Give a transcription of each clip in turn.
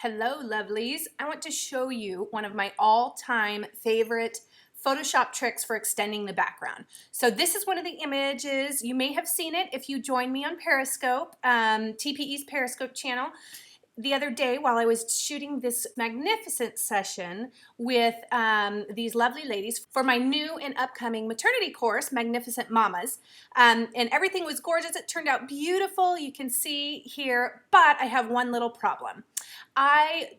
Hello, lovelies. I want to show you one of my all-time favorite Photoshop tricks for extending the background. So this is one of the images. You may have seen it if you joined me on Periscope, TPE's Periscope channel, the other day while I was shooting this magnificent session with these lovely ladies for my new and upcoming maternity course, Magnificent Mamas. And everything was gorgeous. It turned out beautiful. You can see here, but I have one little problem. I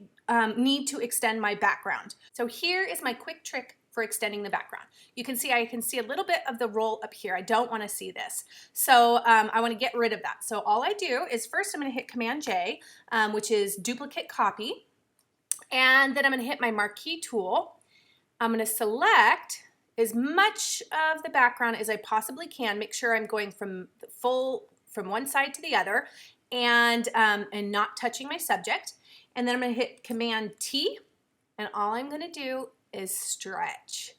need to extend my background. So here is my quick trick for extending the background. You can see I can see a little bit of the roll up here. I don't want to see this. So I want to get rid of that. So all I do is first I'm going to hit Command J, which is duplicate copy. And then I'm going to hit my marquee tool. I'm going to select as much of the background as I possibly can. Make sure I'm going from one side to the other and not touching my subject. And then I'm going to hit Command T, and all I'm going to do is stretch.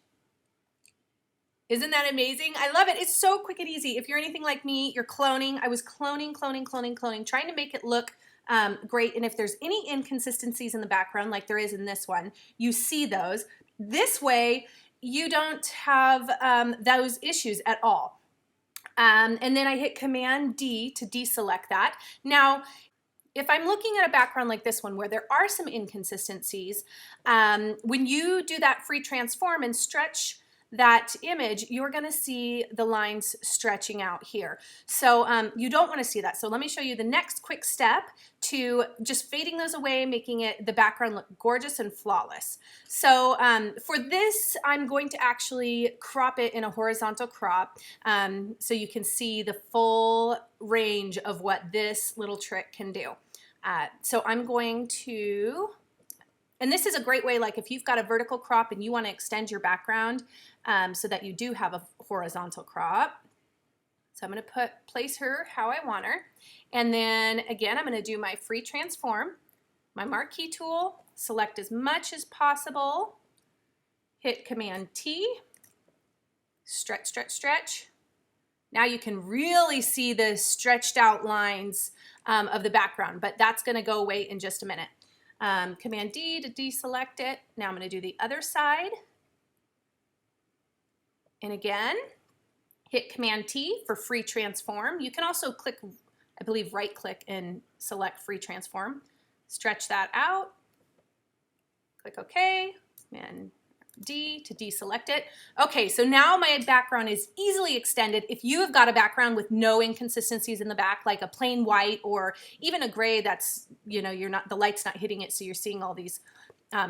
Isn't that amazing? I love it. It's so quick and easy. If you're anything like me, you're cloning. I was cloning, trying to make it look great. And if there's any inconsistencies in the background, like there is in this one, you see those. This way, you don't have those issues at all. And then I hit Command D to deselect that. Now, if I'm looking at a background like this one where there are some inconsistencies, when you do that free transform and stretch that image, you're going to see the lines stretching out here. So you don't want to see that. So let me show you the next quick step to just fading those away, making the background look gorgeous and flawless. So for this, I'm going to actually crop it in a horizontal crop so you can see the full range of what this little trick can do. So I'm going to, and this is a great way, like if you've got a vertical crop and you want to extend your background so that you do have a horizontal crop. So I'm going to place her how I want her. And then again, I'm going to do my free transform, my marquee tool, select as much as possible, hit Command T, stretch, stretch, stretch. Now you can really see the stretched out lines of the background, but that's going to go away in just a minute. Command D to deselect it. Now I'm going to do the other side. And again, hit Command T for free transform. You can also click, I believe, right click and select free transform. Stretch that out. Click OK. And D to deselect it. Okay, so now my background is easily extended. If you have got a background with no inconsistencies in the back, like a plain white or even a gray that's, you know, the light's not hitting it, so you're seeing all these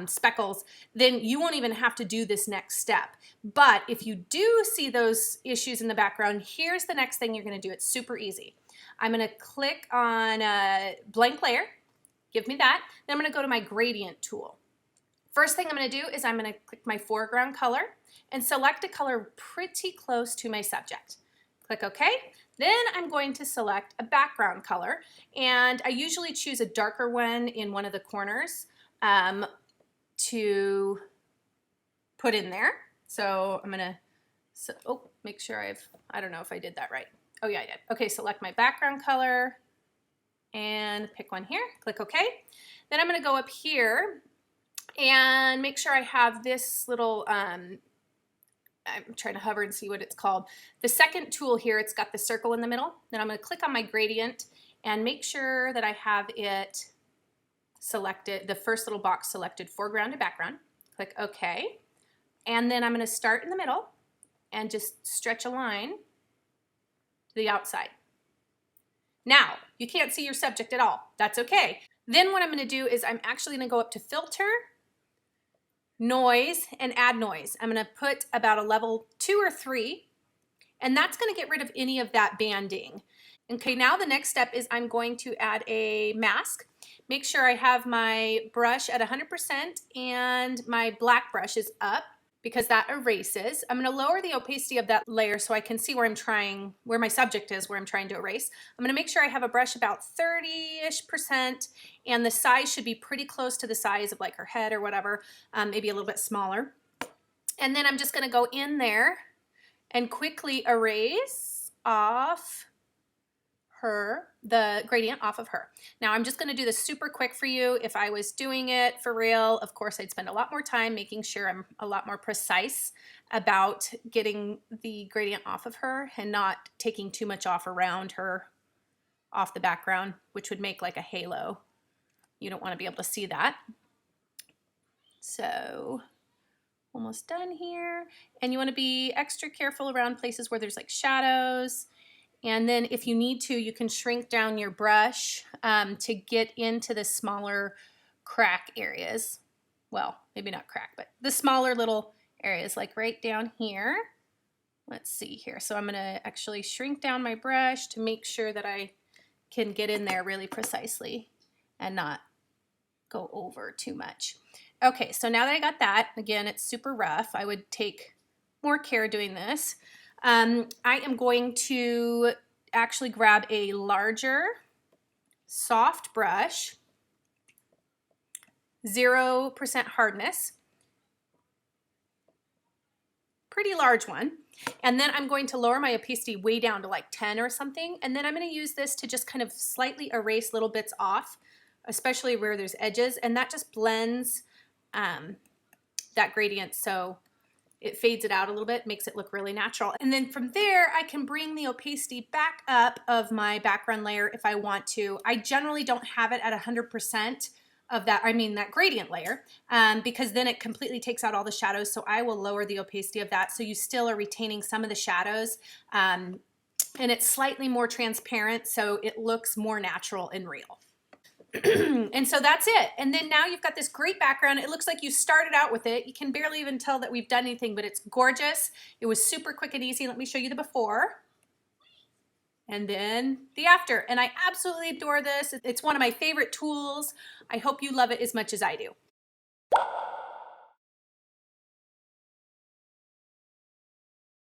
speckles, then you won't even have to do this next step. But if you do see those issues in the background, here's the next thing you're going to do. It's super easy. I'm going to click on blank layer, give me that. Then I'm going to go to my gradient tool. First thing I'm going to do is I'm going to click my foreground color and select a color pretty close to my subject. Click OK. Then I'm going to select a background color, and I usually choose a darker one in one of the corners to put in there. So I'm going to, make sure I don't know if I did that right. Oh yeah, I did. Okay, select my background color and pick one here. Click OK. Then I'm going to go up here and make sure I have this little, I'm trying to hover and see what it's called. The second tool here, it's got the circle in the middle. Then I'm going to click on my gradient and make sure that I have it selected, the first little box selected, foreground to background. Click OK. And then I'm going to start in the middle and just stretch a line to the outside. Now, you can't see your subject at all. That's okay. Then what I'm going to do is I'm actually going to go up to Filter, Noise, and Add Noise. I'm going to put about a level 2 or 3, and that's going to get rid of any of that banding. Okay, now the next step is I'm going to add a mask. Make sure I have my brush at 100% and my black brush is up because that erases. I'm going to lower the opacity of that layer so I can see where my subject is, where I'm trying to erase. I'm going to make sure I have a brush about 30-ish%, and the size should be pretty close to the size of like her head or whatever, maybe a little bit smaller. And then I'm just going to go in there and quickly erase off her the gradient off of her. Now I'm just going to do this super quick for you. If I was doing it for real, of course I'd spend a lot more time making sure I'm a lot more precise about getting the gradient off of her and not taking too much off around her, off the background, which would make like a halo. You don't want to be able to see that. So almost done here. And you want to be extra careful around places where there's like shadows. And then if you need to, you can shrink down your brush to get into the smaller crack areas. Well, maybe not crack, but the smaller little areas, like right down here. Let's see here. So I'm going to actually shrink down my brush to make sure that I can get in there really precisely and not go over too much. Okay, so now that I got that, again, it's super rough. I would take more care doing this. I am going to actually grab a larger, soft brush, 0% hardness, pretty large one. And then I'm going to lower my opacity way down to like 10 or something. And then I'm going to use this to just kind of slightly erase little bits off, especially where there's edges. And that just blends that gradient so it fades it out a little bit, makes it look really natural. And then from there, I can bring the opacity back up of my background layer if I want to. I generally don't have it at 100% of that, that gradient layer, because then it completely takes out all the shadows. So I will lower the opacity of that so you still are retaining some of the shadows. And it's slightly more transparent, so it looks more natural and real. And so that's it. And then now you've got this great background. It looks like you started out with it. You can barely even tell that we've done anything, but it's gorgeous. It was super quick and easy. Let me show you the before and then the after. And I absolutely adore this. It's one of my favorite tools. I hope you love it as much as I do.